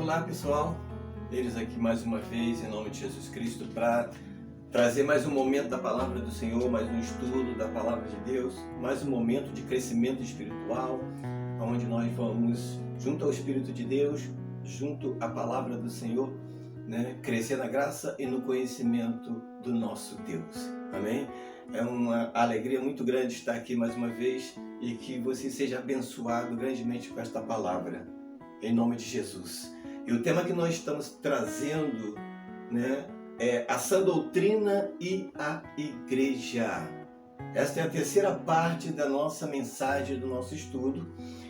Olá pessoal, eles aqui mais uma vez em nome de Jesus Cristo para trazer mais um momento da Palavra do Senhor, mais um estudo da Palavra de Deus, mais um momento de crescimento espiritual, onde nós vamos junto ao Espírito de Deus, junto à Palavra do Senhor, crescer na graça e no conhecimento do nosso Deus. Amém? É uma alegria muito grande estar aqui mais uma vez e que você seja abençoado grandemente com esta palavra, em nome de Jesus. E o tema que nós estamos trazendo, é a sã doutrina e a igreja. Esta é a terceira parte da nossa mensagem, do nosso estudo,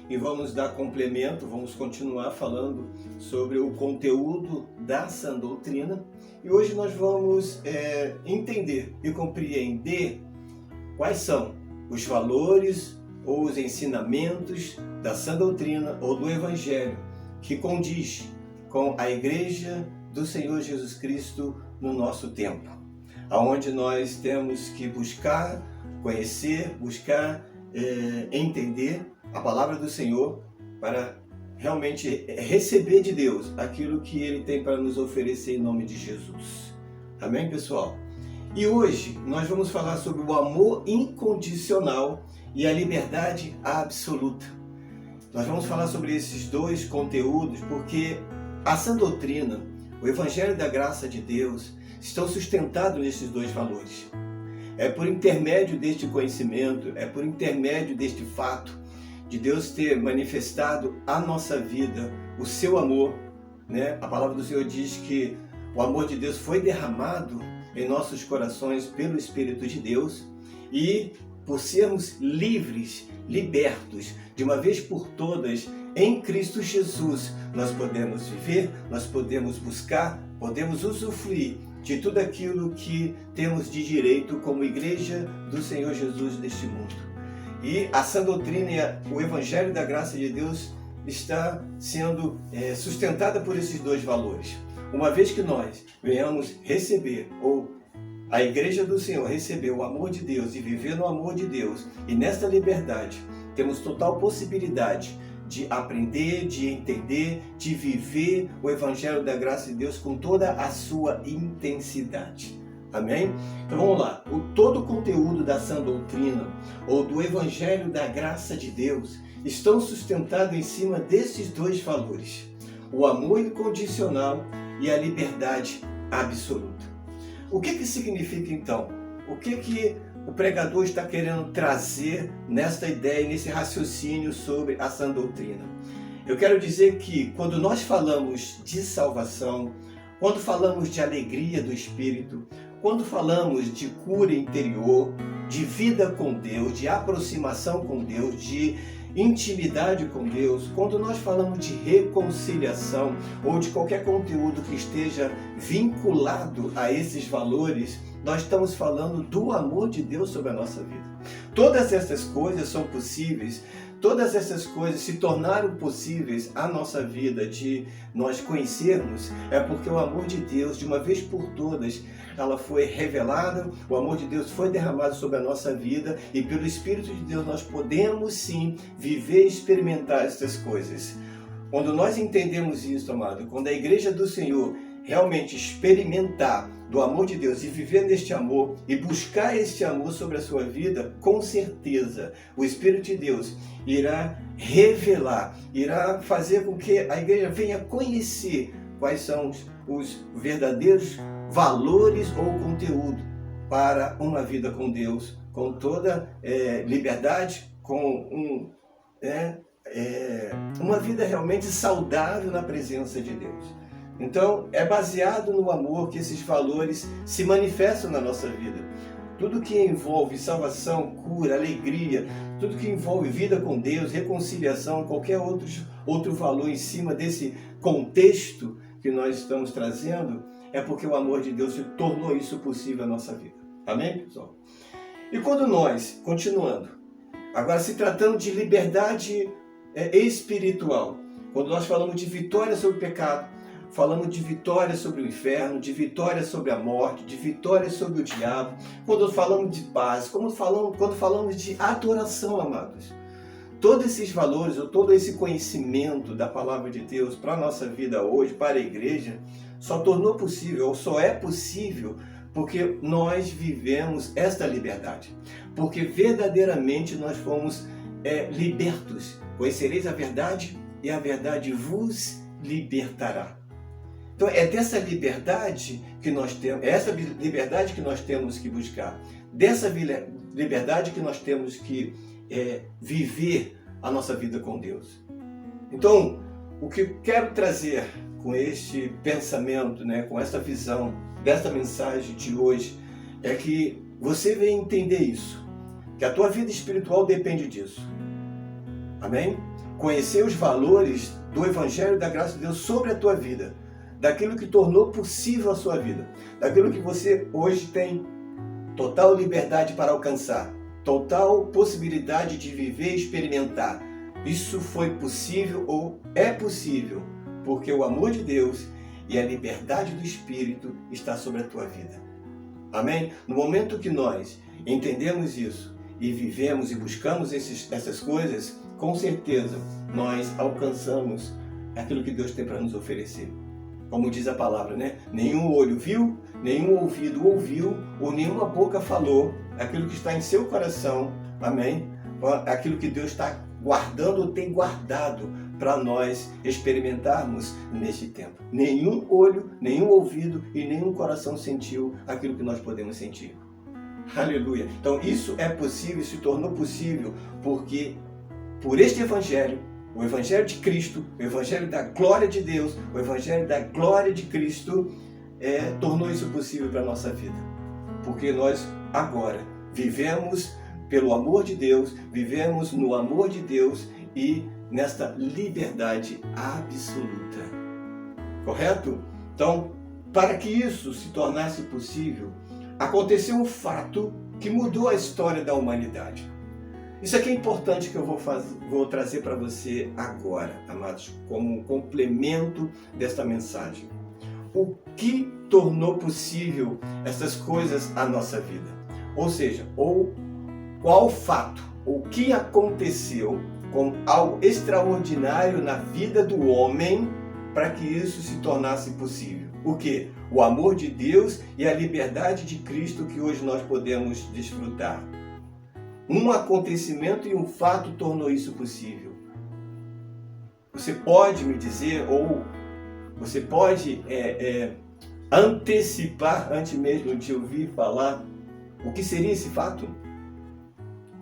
e vamos dar complemento, vamos continuar falando sobre o conteúdo da sã doutrina. E hoje nós vamos entender e compreender quais são os valores ou os ensinamentos da sã doutrina ou do Evangelho que condiz com a Igreja do Senhor Jesus Cristo no nosso tempo, aonde nós temos que buscar, conhecer, entender a palavra do Senhor para realmente receber de Deus aquilo que Ele tem para nos oferecer em nome de Jesus. Amém, pessoal? E hoje nós vamos falar sobre o amor incondicional e a liberdade absoluta. Nós vamos falar sobre esses dois conteúdos porque a sã doutrina, o Evangelho da graça de Deus, estão sustentados nesses dois valores. É por intermédio deste conhecimento, é por intermédio deste fato de Deus ter manifestado à nossa vida o seu amor, A palavra do Senhor diz que o amor de Deus foi derramado em nossos corações pelo Espírito de Deus e por sermos livres, libertos, de uma vez por todas, em Cristo Jesus, nós podemos viver, nós podemos buscar, podemos usufruir de tudo aquilo que temos de direito como Igreja do Senhor Jesus neste mundo. E a sã doutrina e o Evangelho da graça de Deus está sendo sustentada por esses dois valores. Uma vez que nós venhamos receber, ou a Igreja do Senhor receber o amor de Deus e viver no amor de Deus, e nesta liberdade temos total possibilidade de aprender, de entender, de viver o Evangelho da graça de Deus com toda a sua intensidade. Amém? Então vamos lá. Todo o conteúdo da sã doutrina ou do Evangelho da graça de Deus estão sustentados em cima desses dois valores: o amor incondicional e a liberdade absoluta. O que significa então? O que o pregador está querendo trazer nesta ideia, nesse raciocínio sobre a sã doutrina? Eu quero dizer que quando nós falamos de salvação, quando falamos de alegria do Espírito, quando falamos de cura interior, de vida com Deus, de aproximação com Deus, de intimidade com Deus, quando nós falamos de reconciliação ou de qualquer conteúdo que esteja vinculado a esses valores, nós estamos falando do amor de Deus sobre a nossa vida. Todas essas coisas são possíveis, todas essas coisas se tornaram possíveis à nossa vida de nós conhecermos, é porque o amor de Deus, de uma vez por todas, ela foi revelada, o amor de Deus foi derramado sobre a nossa vida e pelo Espírito de Deus nós podemos sim viver e experimentar essas coisas. Quando nós entendemos isso, amado, quando a Igreja do Senhor realmente experimentar do amor de Deus e viver neste amor e buscar este amor sobre a sua vida, com certeza o Espírito de Deus irá revelar, irá fazer com que a igreja venha conhecer quais são os verdadeiros valores ou conteúdo para uma vida com Deus, com toda liberdade, com uma vida realmente saudável na presença de Deus. Então, é baseado no amor que esses valores se manifestam na nossa vida. Tudo que envolve salvação, cura, alegria, tudo que envolve vida com Deus, reconciliação, qualquer outro valor em cima desse contexto que nós estamos trazendo, é porque o amor de Deus tornou isso possível na nossa vida. Amém, pessoal? E quando nós, continuando, agora se tratando de liberdade espiritual, quando nós falamos de vitória sobre o pecado, falamos de vitória sobre o inferno, de vitória sobre a morte, de vitória sobre o diabo, quando falamos de paz, quando falamos de adoração, amados. todos esses valores, ou todo esse conhecimento da palavra de Deus para a nossa vida hoje, para a igreja, só tornou possível, ou só é possível, porque nós vivemos esta liberdade. Porque verdadeiramente nós fomos libertos. Conhecereis a verdade e a verdade vos libertará. Então é dessa liberdade que nós temos, é essa liberdade que nós temos que buscar, dessa liberdade que nós temos que viver a nossa vida com Deus. Então, o que eu quero trazer com este pensamento, com essa visão desta mensagem de hoje, é que você venha entender isso, que a tua vida espiritual depende disso. Amém? Conhecer os valores do Evangelho da graça de Deus sobre a tua vida, daquilo que tornou possível a sua vida, daquilo que você hoje tem total liberdade para alcançar, total possibilidade de viver e experimentar. Isso foi possível ou é possível, porque o amor de Deus e a liberdade do Espírito está sobre a tua vida. Amém? No momento que nós entendemos isso e vivemos e buscamos essas coisas, com certeza nós alcançamos aquilo que Deus tem para nos oferecer. Como diz a palavra, Nenhum olho viu, nenhum ouvido ouviu, ou nenhuma boca falou aquilo que está em seu coração. Amém? Aquilo que Deus está guardando ou tem guardado para nós experimentarmos neste tempo. Nenhum olho, nenhum ouvido e nenhum coração sentiu aquilo que nós podemos sentir. Aleluia! Então isso é possível, se tornou possível, porque por este Evangelho, o Evangelho de Cristo, o Evangelho da glória de Deus, o Evangelho da glória de Cristo, tornou isso possível para a nossa vida. Porque nós agora vivemos pelo amor de Deus, vivemos no amor de Deus e nesta liberdade absoluta. Correto? Então, para que isso se tornasse possível, aconteceu um fato que mudou a história da humanidade. Isso aqui é importante que eu vou trazer para você agora, amados, como um complemento desta mensagem. O que tornou possível essas coisas à nossa vida? Ou seja, qual fato, o que aconteceu com algo extraordinário na vida do homem para que isso se tornasse possível? O quê? O amor de Deus e a liberdade de Cristo que hoje nós podemos desfrutar. Um acontecimento e um fato tornou isso possível. Você pode me dizer, ou você pode antecipar, antes mesmo de ouvir falar, o que seria esse fato?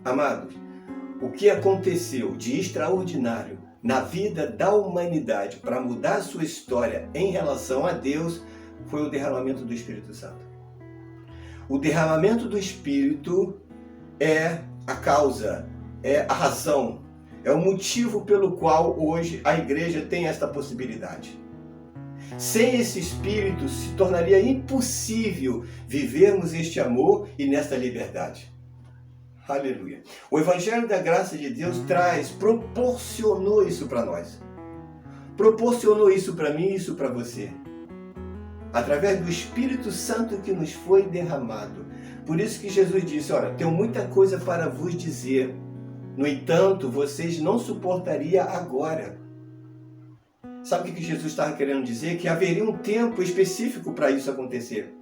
Amados, o que aconteceu de extraordinário na vida da humanidade para mudar a sua história em relação a Deus foi o derramamento do Espírito Santo. O derramamento do Espírito é a causa, é a razão, é o motivo pelo qual hoje a igreja tem esta possibilidade. Sem esse Espírito se tornaria impossível vivermos este amor e nesta liberdade. Aleluia. O Evangelho da graça de Deus proporcionou isso para nós. Proporcionou isso para mim e isso para você. Através do Espírito Santo que nos foi derramado. Por isso que Jesus disse, olha, tenho muita coisa para vos dizer. No entanto, vocês não suportariam agora. Sabe o que Jesus estava querendo dizer? Que haveria um tempo específico para isso acontecer.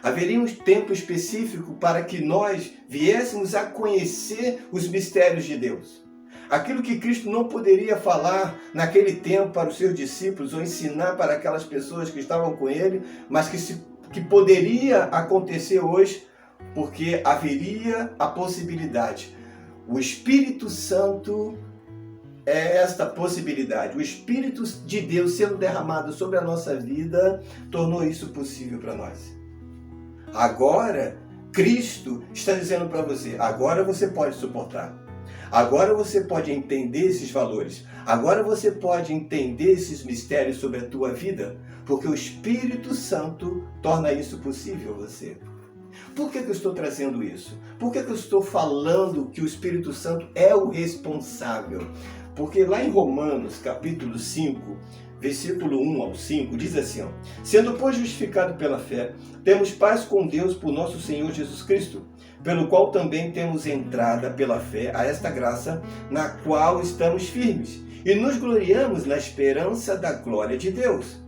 Haveria um tempo específico para que nós viéssemos a conhecer os mistérios de Deus. Aquilo que Cristo não poderia falar naquele tempo para os seus discípulos ou ensinar para aquelas pessoas que estavam com ele, mas que poderia acontecer hoje, porque haveria a possibilidade. O Espírito Santo é esta possibilidade. O Espírito de Deus sendo derramado sobre a nossa vida tornou isso possível para nós. Agora, Cristo está dizendo para você, agora você pode suportar. Agora você pode entender esses valores. Agora você pode entender esses mistérios sobre a tua vida, porque o Espírito Santo torna isso possível a você. Por que eu estou trazendo isso? Por que eu estou falando que o Espírito Santo é o responsável? Porque lá em Romanos, capítulo 5, versículo 1 ao 5, diz assim, sendo, pois, justificado pela fé, temos paz com Deus por nosso Senhor Jesus Cristo, pelo qual também temos entrada pela fé a esta graça, na qual estamos firmes, e nos gloriamos na esperança da glória de Deus.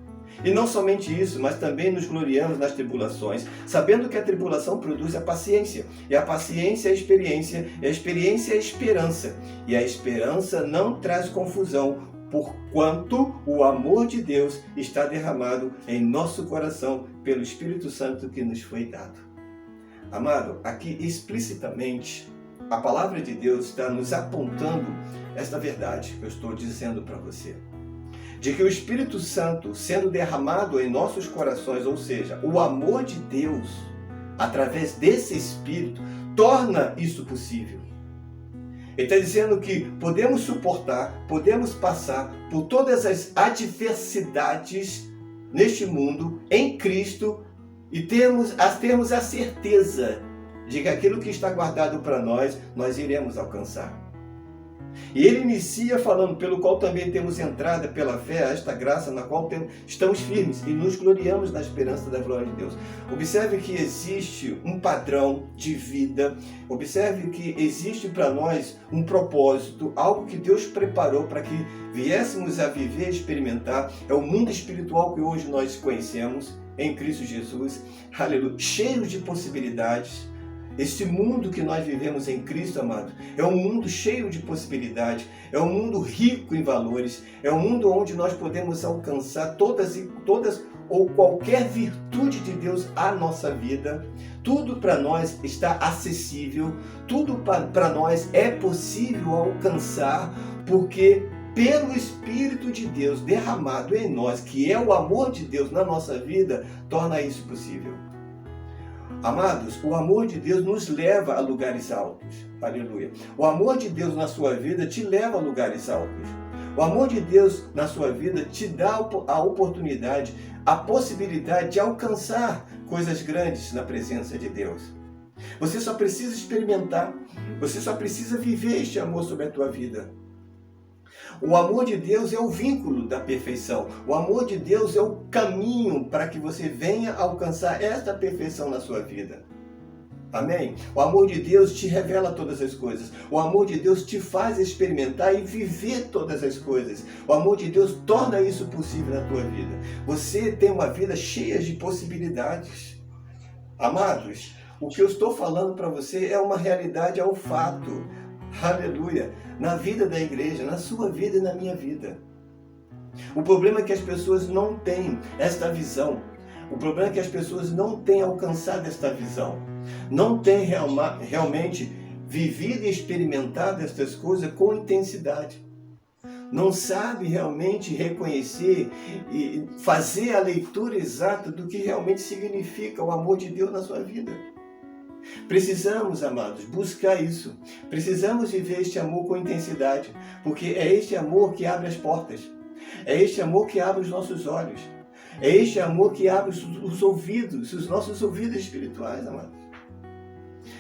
E não somente isso, mas também nos gloriamos nas tribulações, sabendo que a tribulação produz a paciência, e a paciência é a experiência, e a experiência é a esperança, e a esperança não traz confusão, porquanto o amor de Deus está derramado em nosso coração pelo Espírito Santo que nos foi dado. Amado, aqui explicitamente, a palavra de Deus está nos apontando esta verdade que eu estou dizendo para você. De que o Espírito Santo sendo derramado em nossos corações, ou seja, o amor de Deus, através desse Espírito, torna isso possível. Ele está dizendo que podemos suportar, podemos passar por todas as adversidades neste mundo, em Cristo, e termos a certeza de que aquilo que está guardado para nós, nós iremos alcançar. E ele inicia falando, pelo qual também temos entrada pela fé a esta graça na qual estamos firmes e nos gloriamos na esperança da glória de Deus. Observe que existe um padrão de vida, observe que existe para nós um propósito, algo que Deus preparou para que viéssemos a viver e experimentar. É o mundo espiritual que hoje nós conhecemos em Cristo Jesus, aleluia, cheio de possibilidades. Este mundo que nós vivemos em Cristo, amado, é um mundo cheio de possibilidades, é um mundo rico em valores, é um mundo onde nós podemos alcançar todas ou qualquer virtude de Deus à nossa vida. Tudo para nós está acessível, tudo para nós é possível alcançar, porque pelo Espírito de Deus derramado em nós, que é o amor de Deus na nossa vida, torna isso possível. Amados, o amor de Deus nos leva a lugares altos. Aleluia. O amor de Deus na sua vida te leva a lugares altos. O amor de Deus na sua vida te dá a oportunidade, a possibilidade de alcançar coisas grandes na presença de Deus. Você só precisa experimentar, você só precisa viver este amor sobre a tua vida. O amor de Deus é o vínculo da perfeição. O amor de Deus é o caminho para que você venha alcançar esta perfeição na sua vida. Amém? O amor de Deus te revela todas as coisas. O amor de Deus te faz experimentar e viver todas as coisas. O amor de Deus torna isso possível na tua vida. Você tem uma vida cheia de possibilidades. Amados, o que eu estou falando para você é uma realidade, é um fato. Aleluia! Na vida da igreja, na sua vida e na minha vida. O problema é que as pessoas não têm esta visão. O problema é que as pessoas não têm alcançado esta visão. Não têm realmente vivido e experimentado estas coisas com intensidade. Não sabe realmente reconhecer e fazer a leitura exata do que realmente significa o amor de Deus na sua vida. Precisamos, amados, buscar isso. Precisamos viver este amor com intensidade, porque é este amor que abre as portas. É este amor que abre os nossos olhos. É este amor que abre os ouvidos, os nossos ouvidos espirituais, amados.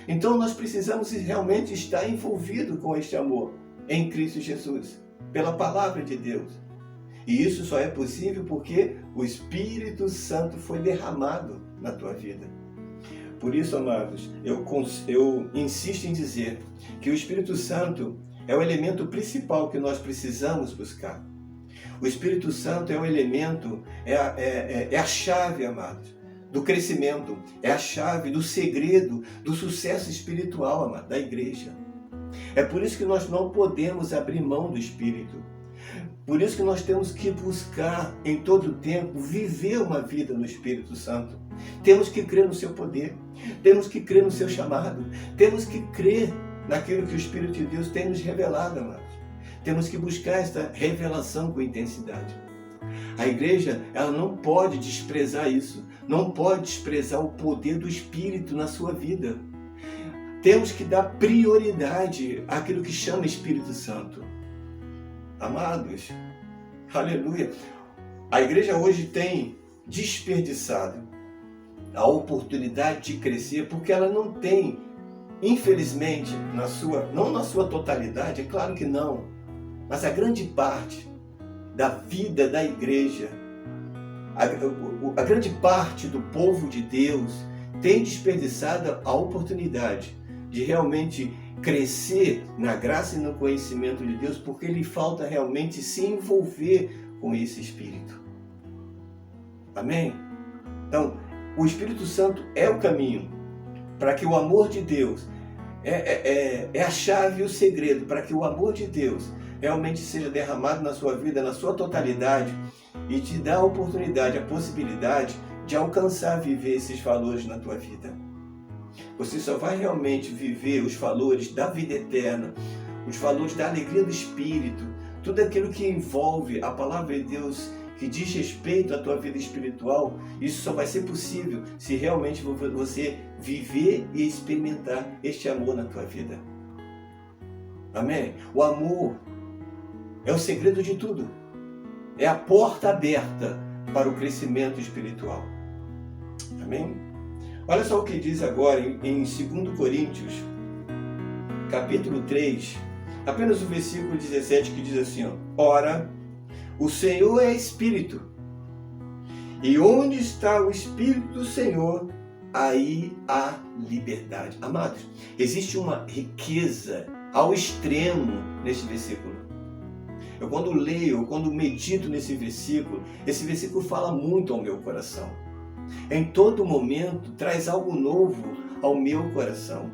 Então nós precisamos realmente estar envolvidos com este amor em Cristo Jesus, pela palavra de Deus. E isso só é possível porque o Espírito Santo foi derramado na tua vida. Por isso, amados, eu insisto em dizer que o Espírito Santo é o elemento principal que nós precisamos buscar. O Espírito Santo é o elemento, é a chave, amados, do crescimento, é a chave do segredo, do sucesso espiritual, amado, da igreja. É por isso que nós não podemos abrir mão do Espírito. Por isso que nós temos que buscar em todo o tempo viver uma vida no Espírito Santo. Temos que crer no seu poder, temos que crer no seu chamado, temos que crer naquilo que o Espírito de Deus tem nos revelado, amados. Temos que buscar esta revelação com intensidade. A igreja, ela não pode desprezar isso, não pode desprezar o poder do Espírito na sua vida. Temos que dar prioridade àquilo que chama Espírito Santo. Amados, aleluia, a igreja hoje tem desperdiçado a oportunidade de crescer porque ela não tem, infelizmente, não na sua totalidade, é claro que não, mas a grande parte da vida da igreja, a grande parte do povo de Deus tem desperdiçado a oportunidade de realmente crescer na graça e no conhecimento de Deus, porque lhe falta realmente se envolver com esse Espírito. Amém? Então, o Espírito Santo é o caminho para que o amor de Deus, é a chave e o segredo para que o amor de Deus realmente seja derramado na sua vida, na sua totalidade, e te dá a oportunidade, a possibilidade de alcançar viver esses valores na tua vida. Você só vai realmente viver os valores da vida eterna, os valores da alegria do Espírito, tudo aquilo que envolve a palavra de Deus, que diz respeito à tua vida espiritual. Isso só vai ser possível se realmente você viver e experimentar este amor na tua vida. Amém? O amor é o segredo de tudo. É a porta aberta para o crescimento espiritual. Amém? Olha só o que diz agora em 2 Coríntios, capítulo 3, apenas o versículo 17, que diz assim, ó: Ora, o Senhor é Espírito, e onde está o Espírito do Senhor, aí há liberdade. Amados, existe uma riqueza ao extremo nesse versículo. Eu quando leio, quando medito nesse versículo, esse versículo fala muito ao meu coração. Em todo momento traz algo novo ao meu coração.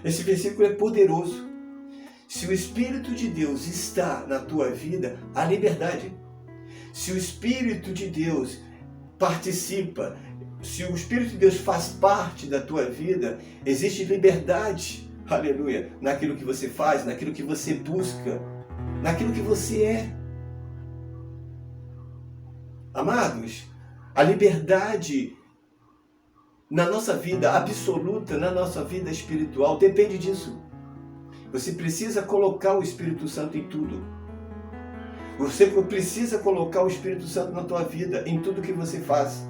Esse versículo é poderoso. Se o Espírito de Deus está na tua vida, há liberdade. Se o Espírito de Deus participa, se o Espírito de Deus faz parte da tua vida, existe liberdade, aleluia, naquilo que você faz, naquilo que você busca, naquilo que você é. Amados, a liberdade na nossa vida absoluta, na nossa vida espiritual, depende disso. Você precisa colocar o Espírito Santo em tudo. Você precisa colocar o Espírito Santo na tua vida, em tudo que você faz,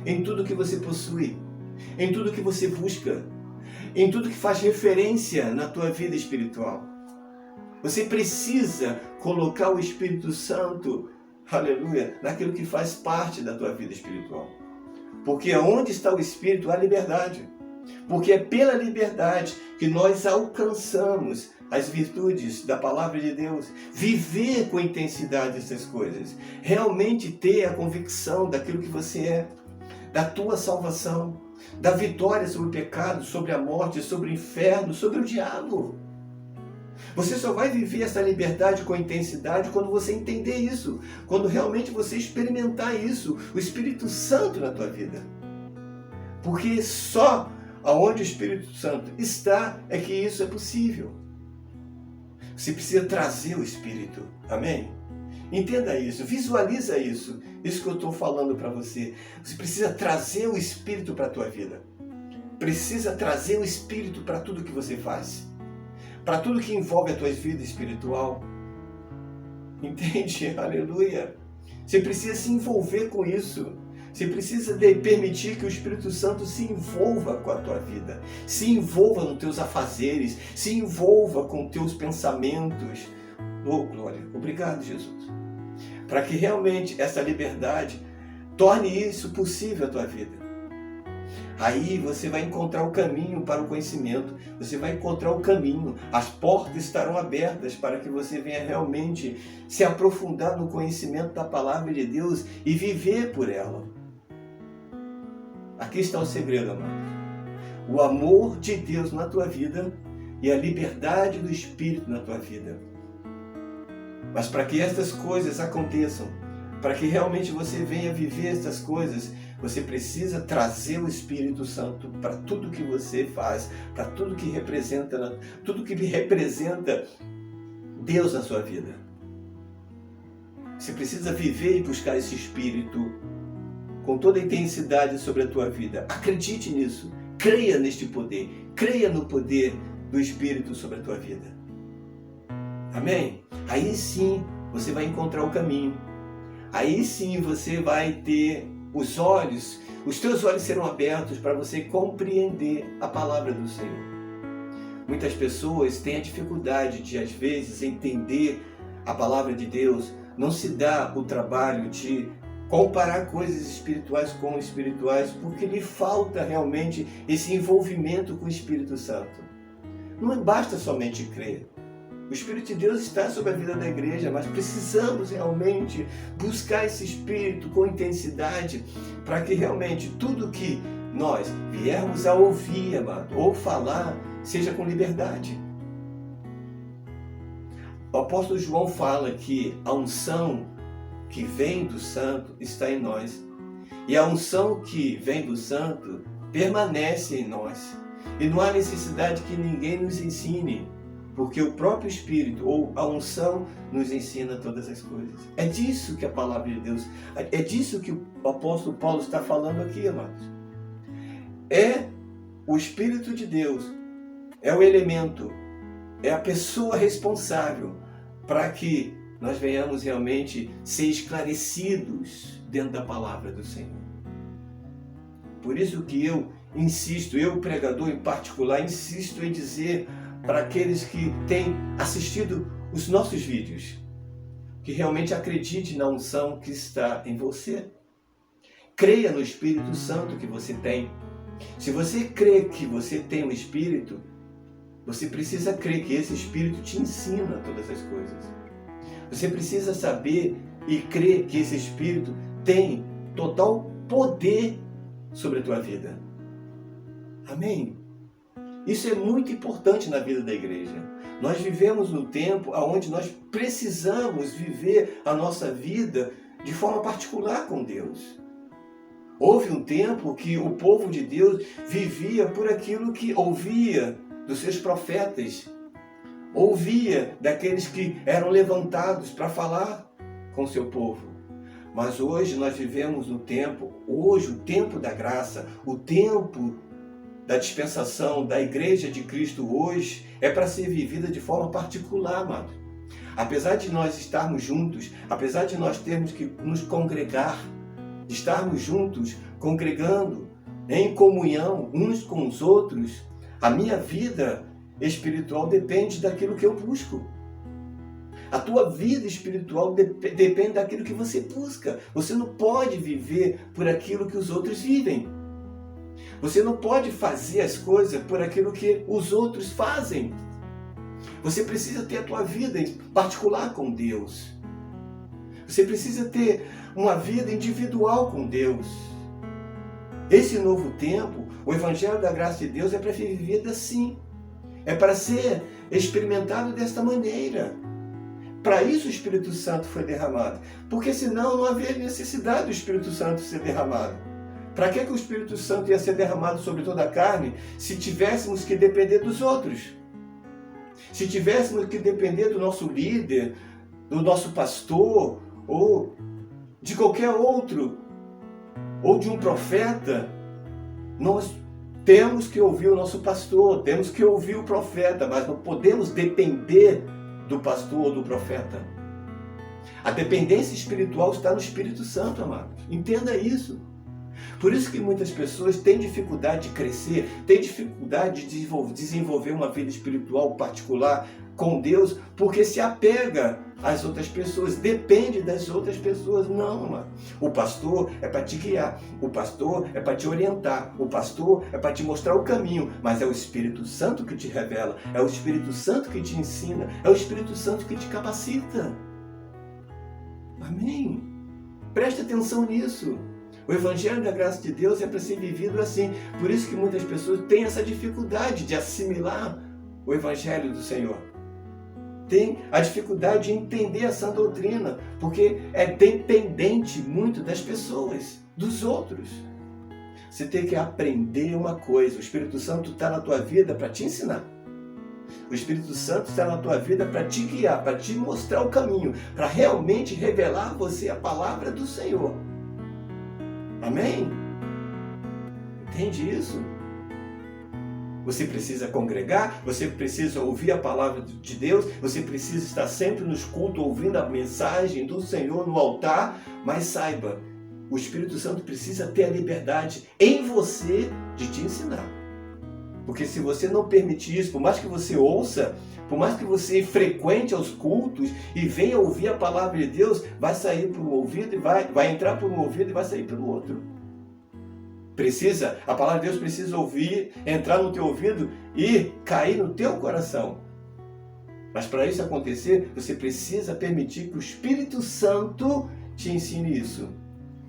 em tudo que você possui, em tudo que você busca, em tudo que faz referência na tua vida espiritual. Você precisa colocar o Espírito Santo, aleluia, naquilo que faz parte da tua vida espiritual. Porque onde está o Espírito, há liberdade. Porque é pela liberdade que nós alcançamos as virtudes da palavra de Deus. Viver com intensidade essas coisas. Realmente ter a convicção daquilo que você é. Da tua salvação. Da vitória sobre o pecado, sobre a morte, sobre o inferno, sobre o diabo. Você só vai viver essa liberdade com intensidade quando você entender isso. Quando realmente você experimentar isso. O Espírito Santo na tua vida. Porque só aonde o Espírito Santo está, é que isso é possível. Você precisa trazer o Espírito. Amém? Entenda isso, visualiza isso. Isso que eu estou falando para você. Você precisa trazer o Espírito para a tua vida. Precisa trazer o Espírito para tudo que você faz. Para tudo que envolve a tua vida espiritual. Entende? Aleluia. Você precisa se envolver com isso. Você precisa permitir que o Espírito Santo se envolva com a tua vida, se envolva nos teus afazeres, se envolva com teus pensamentos. Oh, glória! Obrigado, Jesus. Para que realmente essa liberdade torne isso possível à tua vida. Aí você vai encontrar o caminho para o conhecimento, você vai encontrar o caminho, as portas estarão abertas para que você venha realmente se aprofundar no conhecimento da palavra de Deus e viver por ela. Aqui está o segredo, amado. O amor de Deus na tua vida e a liberdade do Espírito na tua vida. Mas para que estas coisas aconteçam, para que realmente você venha viver estas coisas, você precisa trazer o Espírito Santo para tudo que você faz, para tudo que representa Deus na sua vida. Você precisa viver e buscar esse Espírito com toda a intensidade sobre a tua vida. Acredite nisso. Creia neste poder. Creia no poder do Espírito sobre a tua vida. Amém? Aí sim você vai encontrar o caminho. Aí sim você vai ter os teus olhos serão abertos para você compreender a palavra do Senhor. Muitas pessoas têm a dificuldade de, às vezes, entender a palavra de Deus. Não se dá o trabalho de comparar coisas espirituais com espirituais, porque lhe falta realmente esse envolvimento com o Espírito Santo. Não basta somente crer. O Espírito de Deus está sobre a vida da igreja, mas precisamos realmente buscar esse Espírito com intensidade para que realmente tudo que nós viermos a ouvir, amado, ou falar, seja com liberdade. O apóstolo João fala que a unção que vem do Santo está em nós. E a unção que vem do Santo permanece em nós. E não há necessidade que ninguém nos ensine, porque o próprio Espírito ou a unção nos ensina todas as coisas. É disso que a palavra de Deus, é disso que o apóstolo Paulo está falando aqui, amados. É o Espírito de Deus, é o elemento, é a pessoa responsável para que nós venhamos realmente ser esclarecidos dentro da palavra do Senhor. Por isso que eu insisto, eu pregador em particular, insisto em dizer para aqueles que têm assistido os nossos vídeos, que realmente acredite na unção que está em você. Creia no Espírito Santo que você tem. Se você crê que você tem um Espírito, você precisa crer que esse Espírito te ensina todas as coisas. Você precisa saber e crer que esse Espírito tem total poder sobre a tua vida. Amém? Isso é muito importante na vida da igreja. Nós vivemos num tempo onde nós precisamos viver a nossa vida de forma particular com Deus. Houve um tempo que o povo de Deus vivia por aquilo que ouvia dos seus profetas, ouvia daqueles que eram levantados para falar com o seu povo. Mas hoje nós vivemos no tempo, o tempo da graça, o tempo da dispensação da Igreja de Cristo hoje é para ser vivida de forma particular, amado. Apesar de nós estarmos juntos, apesar de nós termos que nos congregar, de estarmos juntos, congregando, em comunhão uns com os outros, a minha vida espiritual depende daquilo que eu busco. A tua vida espiritual depende daquilo que você busca. Você não pode viver por aquilo que os outros vivem. Você não pode fazer as coisas por aquilo que os outros fazem. Você precisa ter a tua vida em particular com Deus. Você precisa ter uma vida individual com Deus. Esse novo tempo, o Evangelho da Graça de Deus é para ser vivido assim. É para ser experimentado desta maneira. Para isso o Espírito Santo foi derramado. Porque senão não havia necessidade do Espírito Santo ser derramado. Para que o Espírito Santo ia ser derramado sobre toda a carne se tivéssemos que depender dos outros? Se tivéssemos que depender do nosso líder, do nosso pastor, ou de qualquer outro, ou de um profeta, nós temos que ouvir o nosso pastor, temos que ouvir o profeta, mas não podemos depender do pastor ou do profeta. A dependência espiritual está no Espírito Santo, amados. Entenda isso. Por isso que muitas pessoas têm dificuldade de crescer, têm dificuldade de desenvolver uma vida espiritual particular com Deus, porque se apega às outras pessoas, depende das outras pessoas. Não, mano. O pastor é para te guiar, o pastor é para te orientar, o pastor é para te mostrar o caminho, mas é o Espírito Santo que te revela, é o Espírito Santo que te ensina, é o Espírito Santo que te capacita. Amém? Preste atenção nisso. O Evangelho da Graça de Deus é para ser vivido assim. Por isso que muitas pessoas têm essa dificuldade de assimilar o Evangelho do Senhor. Tem a dificuldade de entender a sã doutrina, porque é dependente muito das pessoas, dos outros. Você tem que aprender uma coisa. O Espírito Santo está na tua vida para te ensinar. O Espírito Santo está na tua vida para te guiar, para te mostrar o caminho, para realmente revelar a você a palavra do Senhor. Amém? Entende isso? Você precisa congregar, você precisa ouvir a palavra de Deus, você precisa estar sempre nos cultos ouvindo a mensagem do Senhor no altar, mas saiba, o Espírito Santo precisa ter a liberdade em você de te ensinar. Porque se você não permitir isso, por mais que você ouça, por mais que você frequente aos cultos e venha ouvir a palavra de Deus, vai sair por um ouvido e vai entrar por um ouvido e vai sair pelo outro. A palavra de Deus precisa ouvir, entrar no teu ouvido e cair no teu coração. Mas para isso acontecer, você precisa permitir que o Espírito Santo te ensine isso.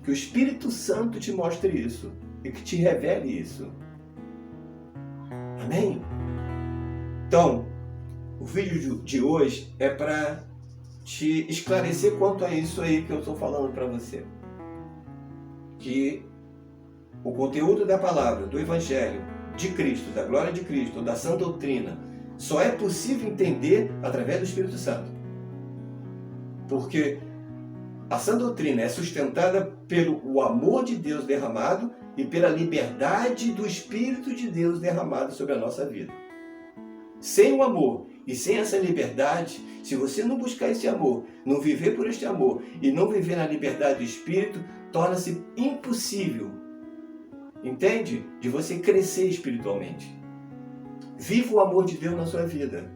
Que o Espírito Santo te mostre isso e que te revele isso. Amém? Então, o vídeo de hoje é para te esclarecer quanto a isso aí que eu estou falando para você. Que o conteúdo da palavra, do Evangelho, de Cristo, da glória de Cristo, da sã doutrina, só é possível entender através do Espírito Santo. Porque a sã doutrina é sustentada pelo amor de Deus derramado e pela liberdade do Espírito de Deus derramado sobre a nossa vida. Sem o amor e sem essa liberdade, se você não buscar esse amor, não viver por este amor e não viver na liberdade do Espírito, torna-se impossível, entende? De você crescer espiritualmente. Viva o amor de Deus na sua vida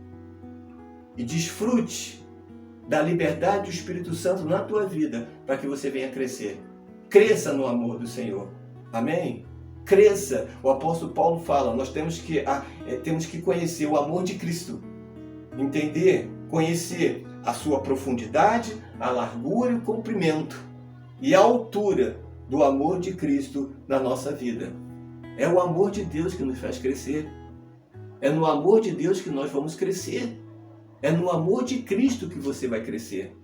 e desfrute da liberdade do Espírito Santo na tua vida para que você venha crescer. Cresça no amor do Senhor. Amém? Cresça. O apóstolo Paulo fala, nós temos que conhecer o amor de Cristo. Entender, conhecer a sua profundidade, a largura e o comprimento e a altura do amor de Cristo na nossa vida. É o amor de Deus que nos faz crescer. É no amor de Deus que nós vamos crescer. É no amor de Cristo que você vai crescer.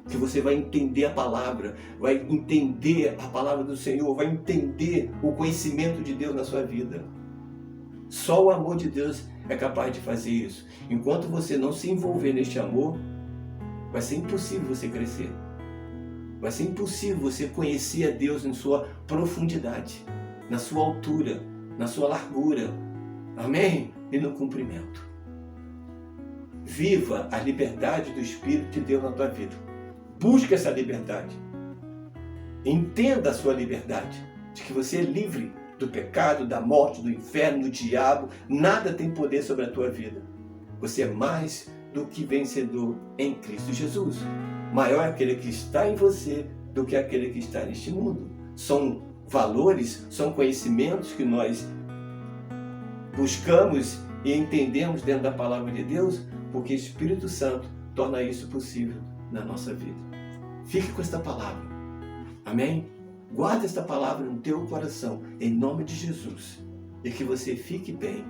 Que você vai entender a palavra, vai entender a palavra do Senhor, vai entender o conhecimento de Deus na sua vida. Só o amor de Deus é capaz de fazer isso. Enquanto você não se envolver neste amor, vai ser impossível você crescer. Vai ser impossível você conhecer a Deus em sua profundidade, na sua altura, na sua largura. Amém? E no comprimento. Viva a liberdade do Espírito de Deus na tua vida. Busque essa liberdade. Entenda a sua liberdade, de que você é livre do pecado, da morte, do inferno, do diabo. Nada tem poder sobre a tua vida. Você é mais do que vencedor em Cristo Jesus. Maior é aquele que está em você do que aquele que está neste mundo. São valores, são conhecimentos que nós buscamos e entendemos dentro da palavra de Deus, porque o Espírito Santo torna isso possível na nossa vida. Fique com esta palavra. Amém? Guarde esta palavra no teu coração, em nome de Jesus. E que você fique bem